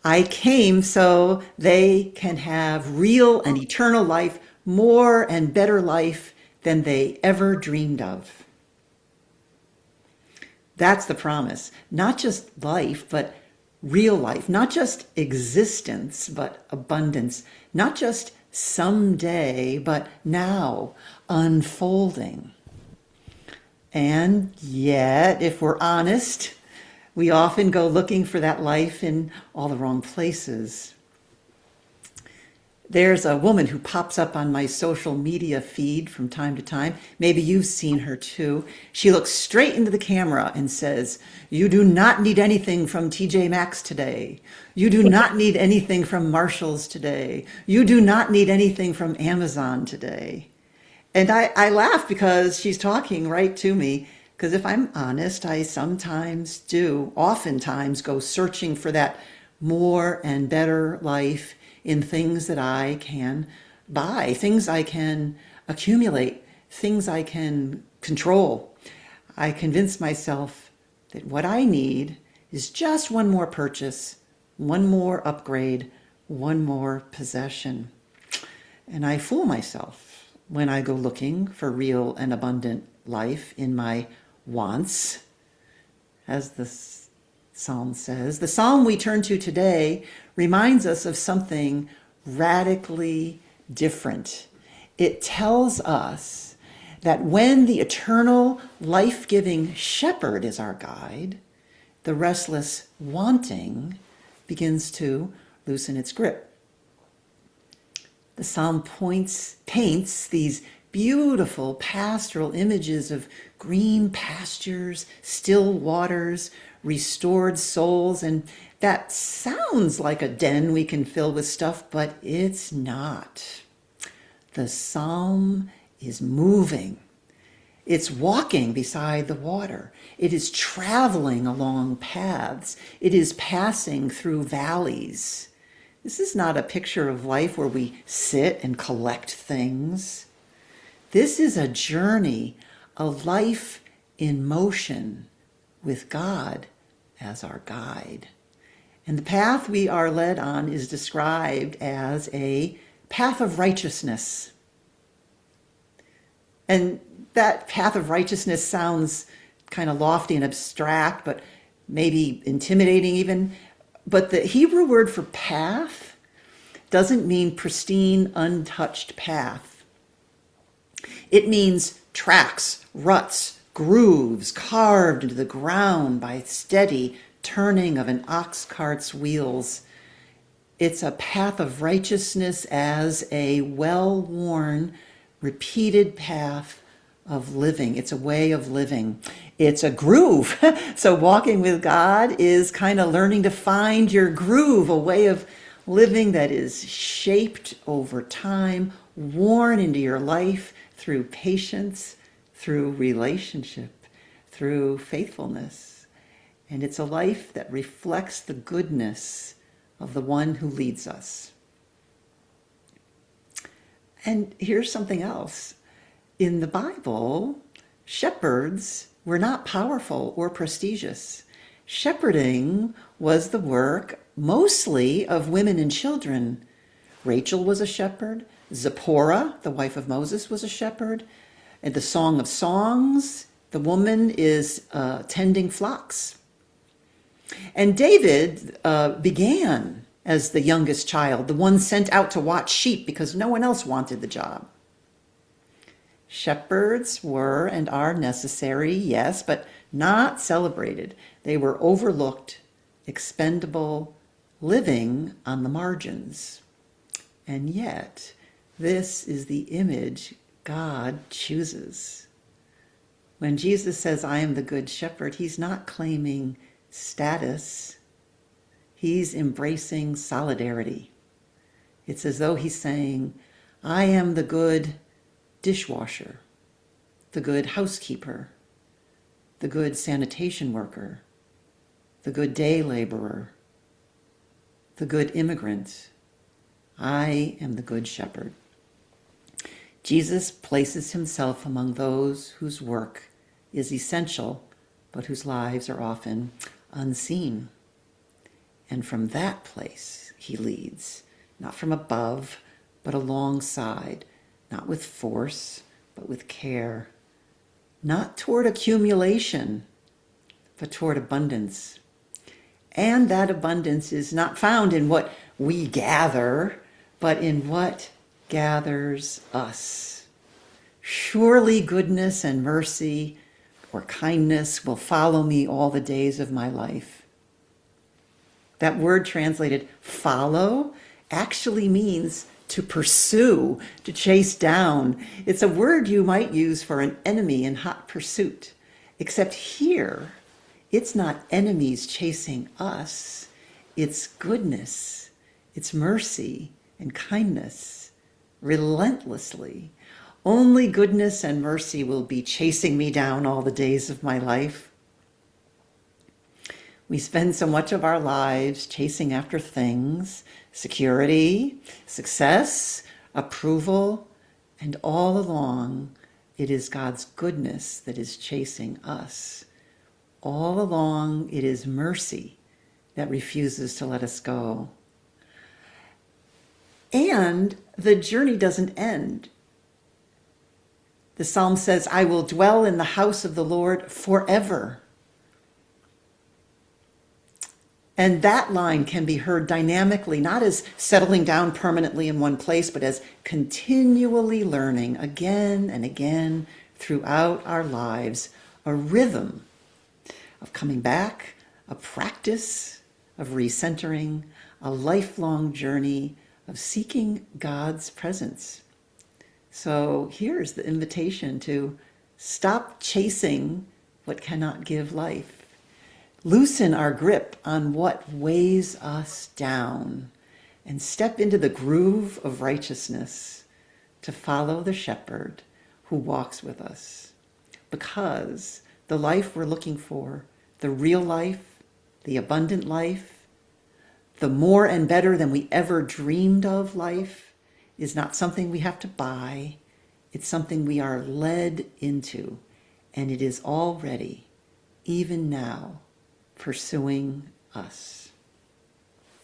I came so they can have real and eternal life, more and better life than they ever dreamed of. That's the promise. Not just life, but real life. Not just existence, but abundance. Not just someday, but now, unfolding. And yet, if we're honest, we often go looking for that life in all the wrong places. There's a woman who pops up on my social media feed from time to time. Maybe you've seen her too. She looks straight into the camera and says, "You do not need anything from TJ Maxx today. You do not need anything from Marshall's today. You do not need anything from Amazon today." And I laugh because she's talking right to me. Because if I'm honest, I sometimes do, oftentimes go searching for that more and better life in things that I can buy, things I can accumulate, things I can control. I convince myself that what I need is just one more purchase, one more upgrade, one more possession. And I fool myself when I go looking for real and abundant life in my wants, as the psalm says. The psalm we turn to today reminds us of something radically different. It tells us that when the eternal, life-giving shepherd is our guide, the restless wanting begins to loosen its grip. The psalm paints these beautiful pastoral images of green pastures, still waters, restored souls, and that sounds like a den we can fill with stuff, but it's not. The psalm is moving. It's walking beside the water. It is traveling along paths. It is passing through valleys. This is not a picture of life where we sit and collect things. This is a journey, a life in motion with God as our guide. And the path we are led on is described as a path of righteousness. And that path of righteousness sounds kind of lofty and abstract, but maybe intimidating even. But the Hebrew word for path doesn't mean pristine, untouched path. It means tracks, ruts, grooves carved into the ground by steady turning of an ox cart's wheels. It's a path of righteousness as a well-worn, repeated path of living. It's a way of living. It's a groove. So walking with God is kind of learning to find your groove, a way of living that is shaped over time, worn into your life through patience, through relationship, through faithfulness. And it's a life that reflects the goodness of the one who leads us. And here's something else. In the Bible, shepherds were not powerful or prestigious. Shepherding was the work mostly of women and children. Rachel was a shepherd. Zipporah, the wife of Moses, was a shepherd. In the Song of Songs, the woman is tending flocks. And David began as the youngest child, the one sent out to watch sheep because no one else wanted the job. Shepherds were and are necessary, yes, but not celebrated. They were overlooked, expendable, living on the margins. And yet, this is the image God chooses. When Jesus says, "I am the good shepherd," he's not claiming status. He's embracing solidarity. It's as though he's saying, "I am the good dishwasher, the good housekeeper, the good sanitation worker, the good day laborer, the good immigrant. I am the good shepherd." Jesus places himself among those whose work is essential, but whose lives are often unseen. And from that place he leads, not from above, but alongside, not with force, but with care, not toward accumulation, but toward abundance. And that abundance is not found in what we gather, but in what gathers us. Surely goodness and mercy or kindness will follow me all the days of my life. That word translated follow actually means to pursue, to chase down. It's a word you might use for an enemy in hot pursuit, except here, it's not enemies chasing us. It's goodness, it's mercy and kindness, relentlessly. Only goodness and mercy will be chasing me down all the days of my life. We spend so much of our lives chasing after things, security, success, approval, and all along, it is God's goodness that is chasing us. All along, it is mercy that refuses to let us go. And the journey doesn't end. The psalm says, I will dwell in the house of the Lord forever. And that line can be heard dynamically, not as settling down permanently in one place, but as continually learning again and again throughout our lives a rhythm of coming back, a practice of recentering, a lifelong journey of seeking God's presence. So here's the invitation to stop chasing what cannot give life. Loosen our grip on what weighs us down and step into the groove of righteousness to follow the shepherd who walks with us. Because the life we're looking for, the real life, the abundant life, the more and better than we ever dreamed of life, is not something we have to buy. It's something we are led into, and it is already, even now, pursuing us.